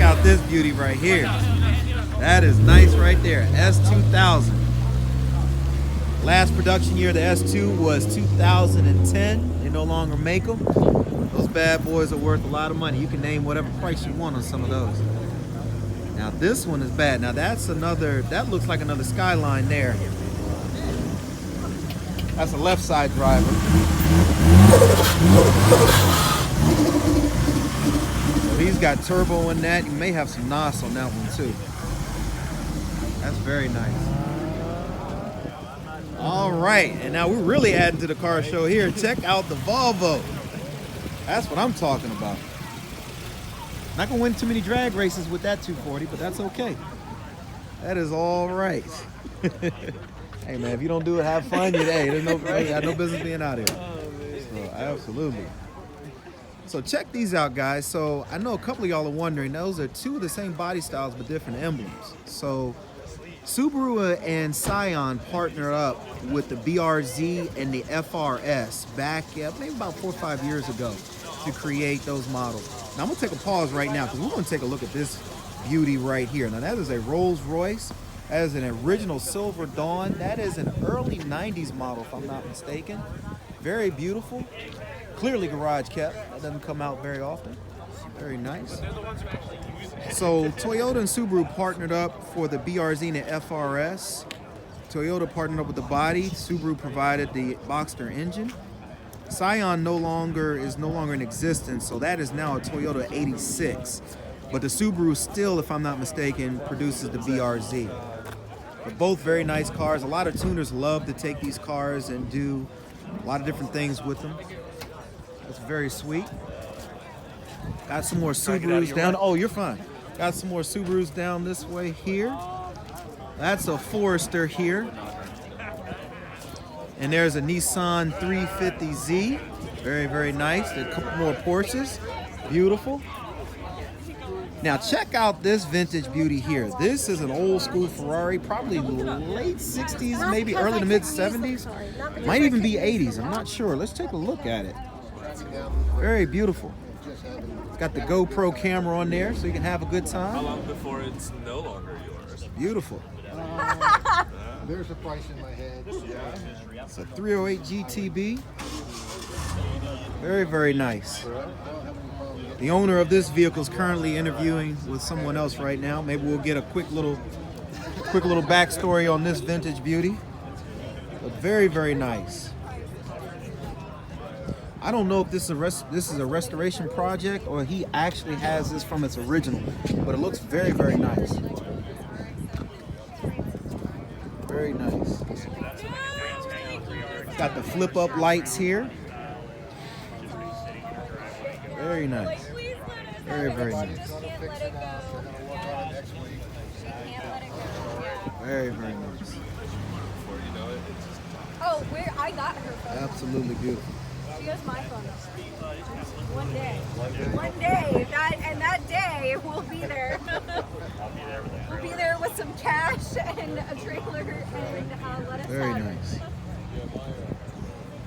out this beauty right here. That is nice right there. S2000. Last production year of the S2 was 2010. They no longer make them. Those bad boys are worth a lot of money. You can name whatever price you want on some of those. Now this one is bad. Now that's another, that looks like another Skyline there. That's a left side driver. So he's got turbo in that. You may have some NOS on that one too. That's very nice. All right, and now we're really adding to the car show here. Check out the Volvo. That's what I'm talking about. Not gonna win too many drag races with that 240, but that's okay. That is all right. Hey man, if you don't do it, have fun. There's no, you got no business being out here. So, absolutely. So check these out, guys. So I know a couple of y'all are wondering, those are two of the same body styles but different emblems. So Subaru and Scion partnered up with the BRZ and the FRS back maybe about 4 or 5 years ago to create those models. Now I'm gonna take a pause right now because we're gonna take a look at this beauty right here. Now that is a Rolls Royce. That is an original Silver Dawn. That is an early 90s model, if I'm not mistaken. Very beautiful. Clearly garage kept. That doesn't come out very often. Very nice. So Toyota and Subaru partnered up for the BRZ and the FRS. Toyota partnered up with the body. Subaru provided the Boxster engine. Scion is no longer in existence, so that is now a Toyota 86. But the Subaru still, if I'm not mistaken, produces the BRZ. They're both very nice cars. A lot of tuners love to take these cars and do a lot of different things with them. That's very sweet. Got some more Subarus down. Oh, you're fine. Got some more Subarus down this way here. That's a Forester here. And there's a Nissan 350Z. Very, very nice. There are a couple more Porsches. Beautiful. Now check out this vintage beauty here. This is an old school Ferrari, probably late 60s, maybe early to mid 70s. Might even be 80s, I'm not sure. Let's take a look at it. Very beautiful. It's got the GoPro camera on there so you can have a good time. How long before it's no longer yours? Beautiful. There's a price in my head. It's a 308 GTB. Very, very nice. The owner of this vehicle is currently interviewing with someone else right now. Maybe we'll get a quick little backstory on this vintage beauty. But very, very nice. I don't know if this is a restoration project or he actually has this from its original, but it looks very, very nice. Very nice. Got the flip-up lights here. Very nice. Very, very nice. Very, very nice. Oh, I got her phone. Absolutely beautiful. She has my phone. One day. One day. That day we'll be there. We'll be there with some cash and a trailer and let us Very nice.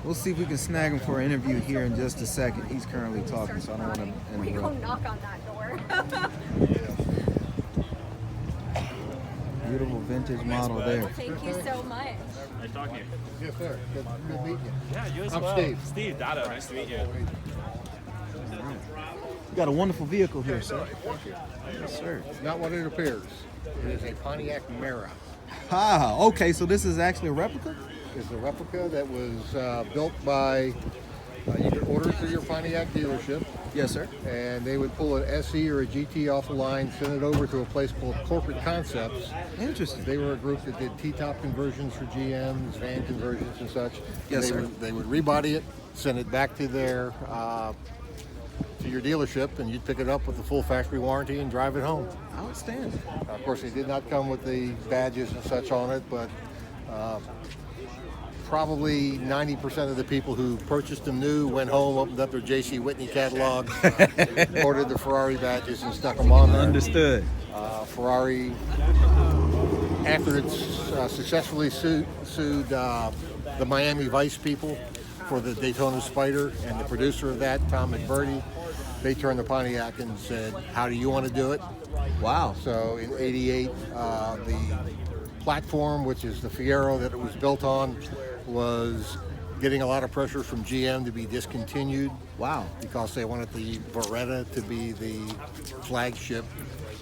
We'll see if we can snag him for an interview here in just a second. He's currently talking, so I don't want to interrupt. We go knock on that door. Beautiful vintage model there. Thank you so much. Nice talking to you. Yes, sir. Good meeting you. Yeah, you as I'm well. Steve. Steve Dada, nice to meet you. You got a wonderful vehicle here, sir. Yes, sir. It's not what it appears. It is a Pontiac Mara. Ah, okay, so this is actually a replica? It's a replica that was built by, you could order through your Pontiac dealership, Yes, sir. and they would pull an SE or a GT off the line, send it over to a place called Corporate Concepts. Interesting. They were a group that did T-top conversions for GMs, van conversions and such. Yes, sir. They would rebody it, send it back to their to your dealership, and you'd pick it up with the full factory warranty and drive it home. Outstanding. Of course, it did not come with the badges and such on it, but probably 90% of the people who purchased them new went home, opened up their J.C. Whitney catalog, ordered the Ferrari badges and stuck them on there. Understood. Ferrari, after it's successfully sued the Miami Vice people for the Daytona Spider, and the producer of that, Tom McBurney, they turned to Pontiac and said, how do you want to do it? Wow. So in '88, the platform, which is the Fiero that it was built on, was getting a lot of pressure from GM to be discontinued. Wow. Because they wanted the Beretta to be the flagship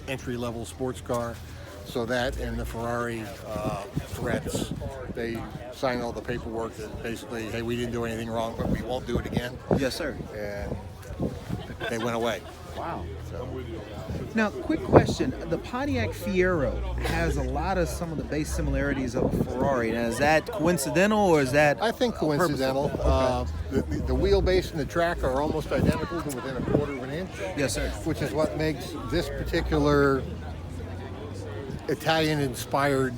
entry-level sports car. So that and the Ferrari threats, they signed all the paperwork that basically, hey, we didn't do anything wrong, but we won't do it again. Yes, sir. And they went away. Wow. So, Now, quick question. The Pontiac Fiero has a lot of some of the base similarities of a Ferrari. Now, is that coincidental or is that I think coincidental. The wheelbase and the track are almost identical to within a quarter of an inch. Yes, sir. Which is what makes this particular Italian-inspired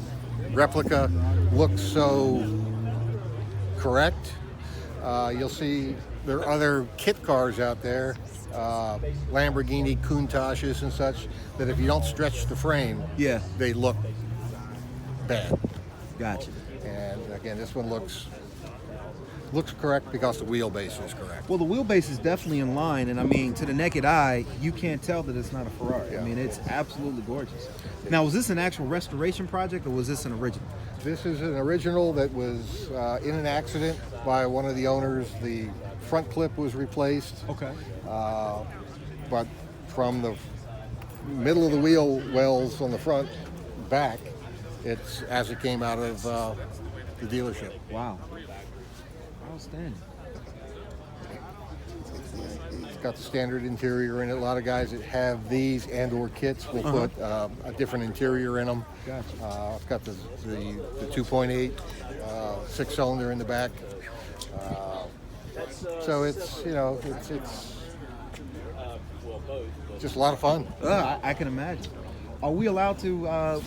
replica look so correct. You'll see there are other kit cars out there, Lamborghini Countachs and such, that if you don't stretch the frame, Yeah. they look bad. Gotcha. And again, this one looks correct because the wheelbase is correct. Well, the wheelbase is definitely in line, and I mean, to the naked eye, you can't tell that it's not a Ferrari. Yeah. I mean, it's absolutely gorgeous. Now, was this an actual restoration project, or was this an original? This is an original that was in an accident by one of the owners. The front clip was replaced. Okay. But from the middle of the wheel wells on the front back, it's as it came out of the dealership. Wow. Outstanding. It's got the standard interior in it. A lot of guys that have these and/or kits will put a different interior in them. Gotcha. I've got the 2.8 six-cylinder in the back. So it's just a lot of fun. I can imagine. Are we allowed to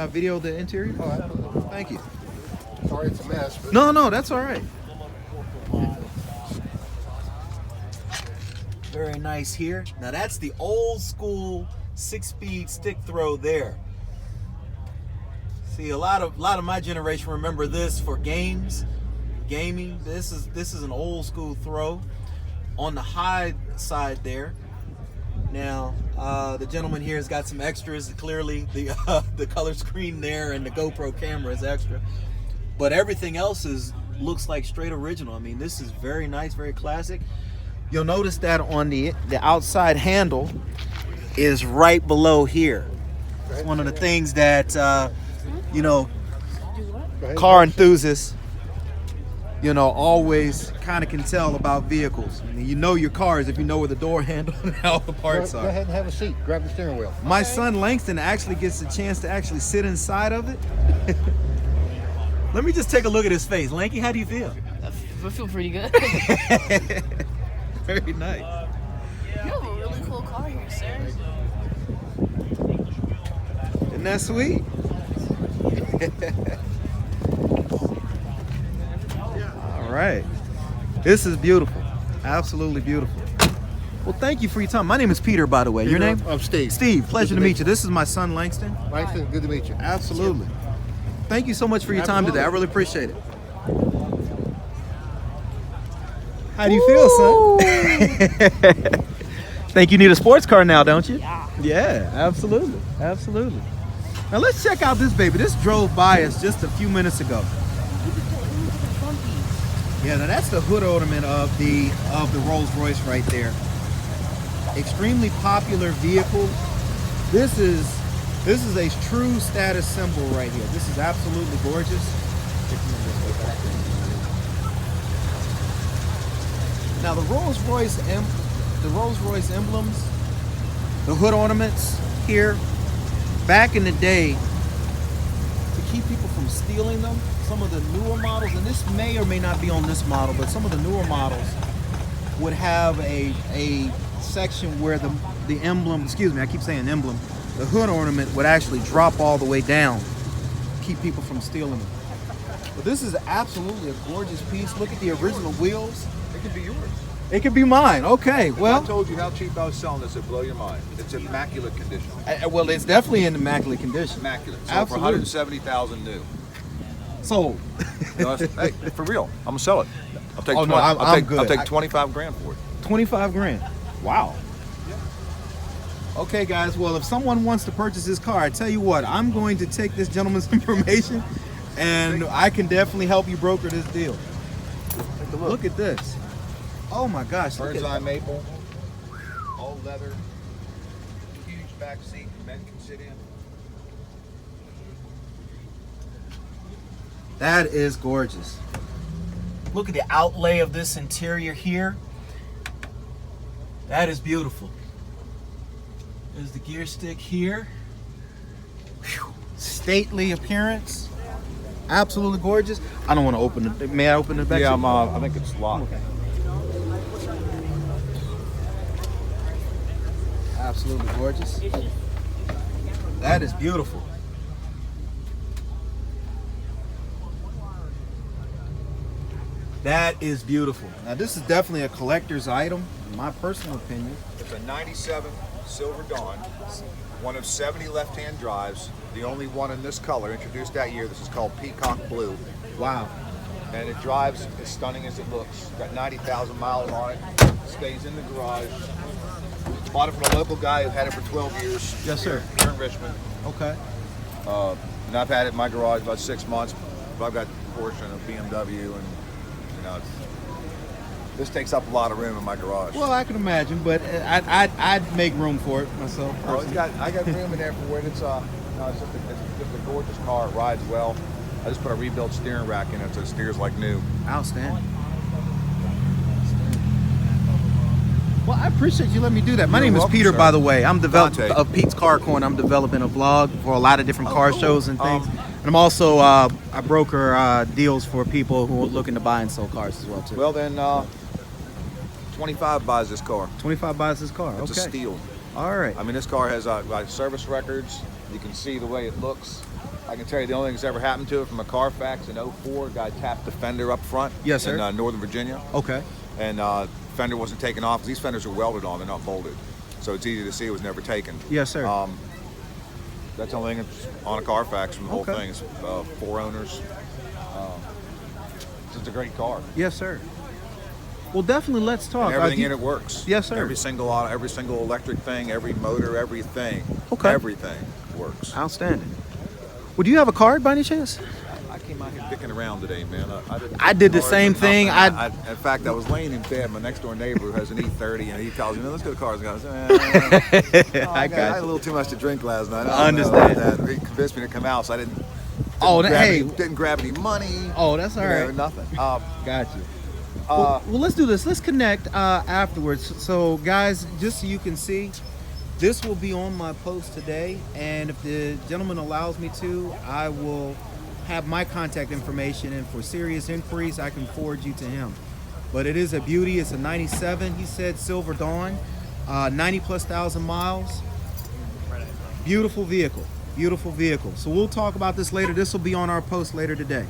video the interior? Oh, absolutely. Thank you. Sorry, it's a mess. But No, that's all right. Very nice here. Now that's the old school 6-speed stick throw there. See, a lot of my generation remember this for gaming. This is an old school throw. On the high side there. Now the gentleman here has got some extras. Clearly the color screen there and the GoPro camera is extra. But everything else looks like straight original. I mean, this is very nice, very classic. You'll notice that on the outside handle is right below here. It's one of the things that car enthusiasts, always kind of can tell about vehicles. I mean, you know your cars if you know where the door handle and all the parts go are. ahead and have a seat. Grab the steering wheel. My son Langston actually gets a chance to actually sit inside of it. Let me just take a look at his face. Lanky, how do you feel? I feel pretty good. Very nice. You have a really cool car here, sir. Isn't that sweet? All right. This is beautiful. Absolutely beautiful. Well, thank you for your time. My name is Peter, by the way. Your name? I'm Steve. Steve, pleasure to meet you. This is my son, Langston. Langston, good to meet you. Absolutely. Thank you so much for your time today. I really appreciate it. How do you feel, son? Think you need a sports car now, don't you? Yeah, absolutely. Absolutely. Now let's check out this baby. This drove by us just a few minutes ago. Yeah, now that's the hood ornament of the Rolls Royce right there. Extremely popular vehicle. This is a true status symbol right here. This is absolutely gorgeous. Now the Rolls Royce emblems, the hood ornaments here, back in the day, to keep people from stealing them, some of the newer models, and this may or may not be on this model, but some of the newer models would have a section where the emblem, excuse me, I keep saying emblem, the hood ornament would actually drop all the way down, keep people from stealing them. But this is absolutely a gorgeous piece. Look at the original wheels. It could be yours. It could be mine. Okay, well. If I told you how cheap I was selling this, it'd blow your mind. It's immaculate condition. Well, it's definitely in immaculate condition. Immaculate. So Absolutely. for $170,000 new. Sold. No, hey, for real, I'm gonna sell it. I'll take. Oh, no, I'm good. I'll take 25 grand for it. 25 grand. Wow. Okay, guys. Well, if someone wants to purchase this car, I tell you what, I'm going to take this gentleman's information, and I can definitely help you broker this deal. Take a Look at this. Oh my gosh. Look Bird's at eye maple, all leather, huge back seat men can sit in. That is gorgeous. Look at the outlay of this interior here. That is beautiful. There's the gear stick here. Whew. Stately appearance. Absolutely gorgeous. I don't want to open it. May I open it back? Yeah, to you? I think it's locked. Okay. Absolutely gorgeous. That is beautiful. That is beautiful. Now this is definitely a collector's item, in my personal opinion. It's a 97 Silver Dawn, one of 70 left-hand drives, the only one in this color, introduced that year. This is called Peacock Blue. Wow. And it drives as stunning as it looks. Got 90,000 miles on it, stays in the garage. Bought it from a local guy who had it for 12 years. Yes, sir. Here in Richmond. Okay. And I've had it in my garage about 6 months. But I've got Porsche and a BMW, and this takes up a lot of room in my garage. Well, I can imagine, but I'd make room for it myself. Oh, I got room in there for it. It's just a gorgeous car. It rides well. I just put a rebuilt steering rack in it so it steers like new. Outstanding. Well, I appreciate you letting me do that. My You're name is welcome, Peter, sir. by the way. I'm developing Dante. of Pete's Car Corner. I'm developing a vlog for a lot of different car cool. shows and things. And I'm also I broker deals for people who are looking to buy and sell cars as well too. Well then, 25 buys this car. 25 buys this car. It's Okay. a steal. All right. I mean, this car has service records. You can see the way it looks. I can tell you the only thing that's ever happened to it from a Carfax in 04, guy tapped the fender up front. Yes, sir. In Northern Virginia. Okay. And fender wasn't taken off because these fenders are welded on, they're not bolted. So it's easy to see it was never taken. Yes, sir. That's the only thing that's on a Carfax from the whole Okay. thing. It's 4 owners. It's just a great car. Yes, sir. Well, definitely let's talk. And everything in it works. Yes, sir. Every single electric thing, every motor, everything. Okay. Everything works. Outstanding. Well, do you have a card by any chance? I came out here dicking around today, man. I did the cars same or thing. nothing. In fact, I was laying in bed. My next door neighbor who has an E30, and he tells me, "Let's go to cars." And I was, I I got had a you. little too much to drink last night. I don't know understand. about that. He convinced me to come out, so I didn't. Oh, grab hey. didn't grab any money. Oh, that's all right. Nothing. Got you. Well, let's do this. Let's connect afterwards. So, guys, just so you can see, this will be on my post today. And if the gentleman allows me to, I will have my contact information. And for serious inquiries, I can forward you to him. But it is a beauty. It's a 97, he said, Silver Dawn, 90+ thousand miles. Beautiful vehicle. Beautiful vehicle. So we'll talk about this later. This will be on our post later today.